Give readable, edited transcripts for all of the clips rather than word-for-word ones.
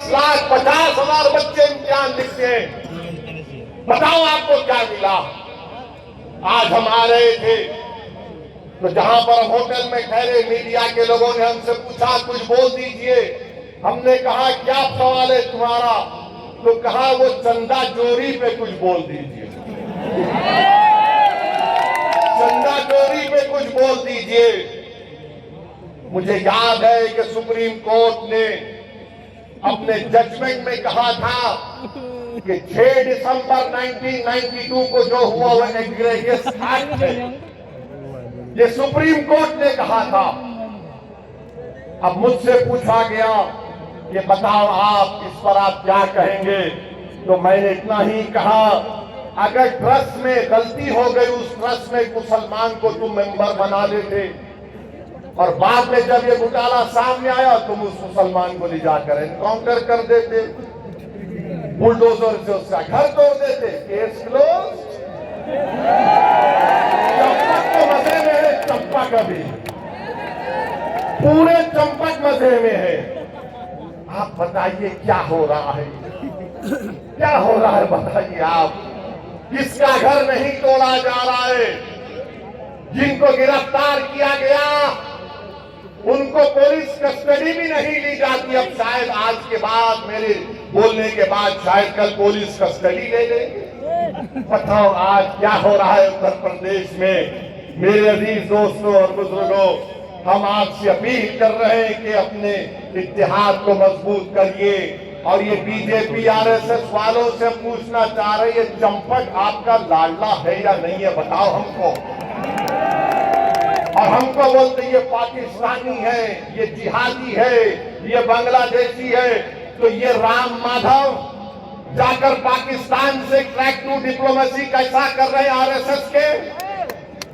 50,000 बच्चे इम्तिहान लिखते हैं। बताओ आपको क्या मिला? आज हम आ रहे थे तो जहां पर हम होटल में ठहरे, मीडिया के लोगों ने हमसे पूछा कुछ बोल दीजिए। हमने कहा क्या सवाल है तुम्हारा? तो कहा वो चंदा चोरी पे कुछ बोल दीजिए, चंदा चोरी पे कुछ बोल दीजिए। मुझे याद है कि सुप्रीम कोर्ट ने अपने जजमेंट में कहा था कि 6 दिसंबर 1992 को जो हुआ वह एग्रेगियस एक्ट है, ये सुप्रीम कोर्ट ने कहा था। अब मुझसे पूछा गया कि बताओ आप इस पर आप क्या कहेंगे? तो मैंने इतना ही कहा, अगर ट्रस्ट में गलती हो गई, उस ट्रस्ट में मुसलमान को तुम मेंबर बना देते और बाद में जब ये घोटाला सामने आया तुम उस मुसलमान को ले जाकर एनकाउंटर कर देते, बुलडोजर से उसका घर तोड़ देते, केस क्लोज। चंपक तो मजे में है, चंपक अभी पूरे चंपक मजे में है। आप बताइए क्या हो रहा है? क्या हो रहा है बताइए आप? किसका घर नहीं तोड़ा जा रहा है? जिनको गिरफ्तार किया गया उनको पुलिस कस्टडी भी नहीं ली जाती। अब शायद आज के बाद, मेरे बोलने के बाद शायद कल पुलिस कस्टडी ले लेंगे। बताओ आज क्या हो रहा है उत्तर प्रदेश में। मेरे अजीज दोस्तों और बुजुर्गों, हम आपसे अपील कर रहे हैं कि अपने इत्तेहाद को मजबूत करिए। और ये बीजेपी आरएसएस वालों से पूछना चाह रहे, ये चंपक आपका लाडला है या नहीं है? बताओ हमको। और हमको बोलते ये पाकिस्तानी है, ये जिहादी है, ये बांग्लादेशी है। तो ये राम माधव जाकर पाकिस्तान से ट्रैक टू डिप्लोमेसी कैसा कर रहे हैं आरएसएस के?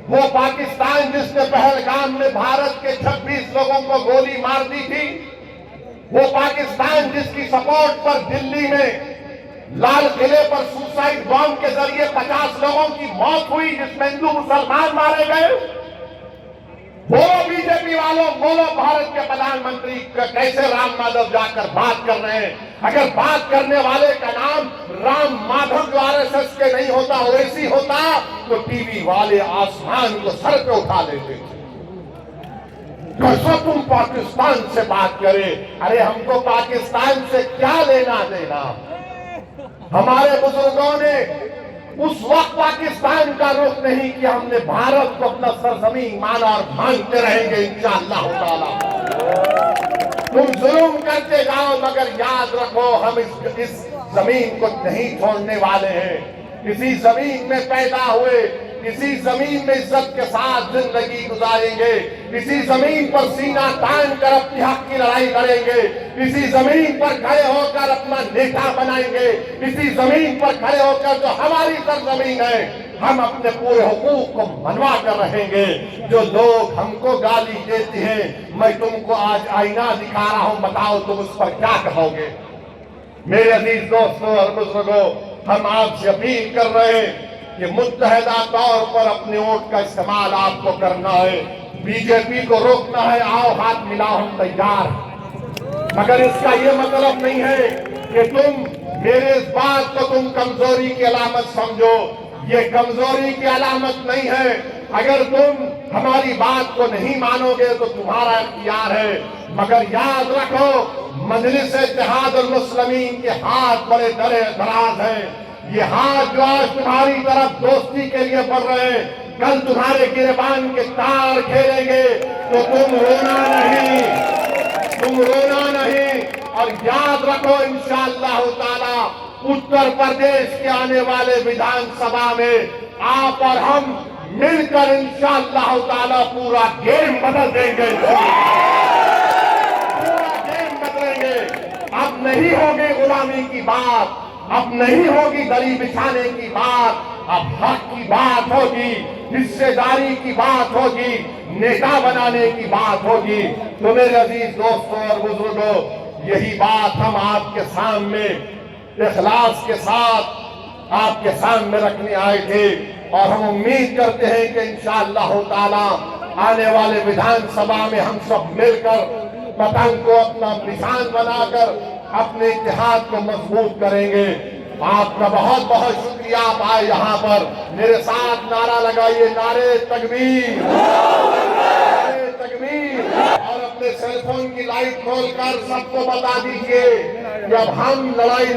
वो पाकिस्तान जिसने पहलगाम में भारत के 26 लोगों को गोली मार दी थी, वो पाकिस्तान जिसकी सपोर्ट पर दिल्ली में लाल किले पर सुसाइड बॉम्ब के जरिए 50 लोगों की मौत हुई, जिसमें हिंदू मुसलमान मारे गए। बोलो बीजेपी वालों, बोलो भारत के प्रधानमंत्री कैसे राम माधव जाकर बात कर रहे हैं? अगर बात करने वाले का नाम राम माधव जो आरएसएस के नहीं होता, ओवैसी होता, तो टीवी वाले आसमान को सर पे उठा लेते थे। कैसा तुम पाकिस्तान से बात करें? अरे हमको पाकिस्तान से क्या लेना देना? हमारे बुजुर्गों ने उस वक्त पाकिस्तान का रुख नहीं किया। हमने भारत को अपना सरजमीन माना और मानते रहेंगे इंशाअल्लाह ताला। तुम जुल्म करते जाओ, मगर याद रखो हम इस जमीन को नहीं छोड़ने वाले हैं। इसी जमीन में पैदा हुए, इसी जमीन में इज्जत के साथ जिंदगी गुजारेंगे। इसी जमीन पर सीना तान कर अपनी हक की लड़ाई लड़ेंगे। इसी जमीन पर खड़े होकर अपना नेता बनाएंगे। इसी जमीन पर खड़े होकर जो हमारी सरजमीन है, हम अपने पूरे हुकूक को मनवा कर रहेंगे। जो लोग हमको गाली देते हैं, मैं तुमको आज आईना दिखा रहा हूं, बताओ तुम उस पर क्या कहोगे? मेरे अजीज दोस्तों और बुजुर्गों, हम आपसे अपील कर रहे हैं कि मुत्तहदा तौर पर अपने वोट का इस्तेमाल आपको करना है। बीजेपी को रोकना है, आओ हाथ मिलाओ, हम तैयार। मगर इसका ये मतलब नहीं है कि तुम मेरे इस बात को तुम कमजोरी की अलामत समझो। ये कमजोरी की अलामत नहीं है। अगर तुम हमारी बात को नहीं मानोगे तो तुम्हारा इख्तियार है। मगर याद रखो, मजलिस इत्तेहादुल मुस्लिमीन के हाथ बड़े दराज हैं। ये हाथ जो आज तुम्हारी तरफ दोस्ती के लिए बढ़ रहे हैं, कल तुम्हारे गिरबान के तार खेलेंगे तो तुम रोना नहीं, तुम रोना नहीं। और याद रखो इंशाअल्लाह ताला उत्तर प्रदेश के आने वाले विधानसभा में आप और हम मिलकर इंशाअल्लाह ताला पूरा गेम बदल देंगे, पूरा गेम बदलेंगे। अब नहीं होगी गुलामी की बात, अब नहीं होगी दरी बिछाने की बात, अब हक की बात होगी, हिस्सेदारी की बात होगी, नेता बनाने की बात होगी। तो मेरे अजीज दोस्तों और बुजुर्गों, यही बात हम आपके सामने इखलास के साथ आपके सामने रखने आए थे। और हम उम्मीद करते हैं कि इंशाअल्लाह ताला आने वाले विधानसभा में हम सब मिलकर पतंग को अपना निशान बनाकर अपने इतिहाद को मजबूत करेंगे। आपका बहुत बहुत शुक्रिया, आप आए यहाँ पर। मेरे साथ नारा लगाइए, नारे तकबीर, नारे तकबीर। और अपने सेलफोन की लाइट खोलकर सबको बता दीजिए कि अब हम लड़ाई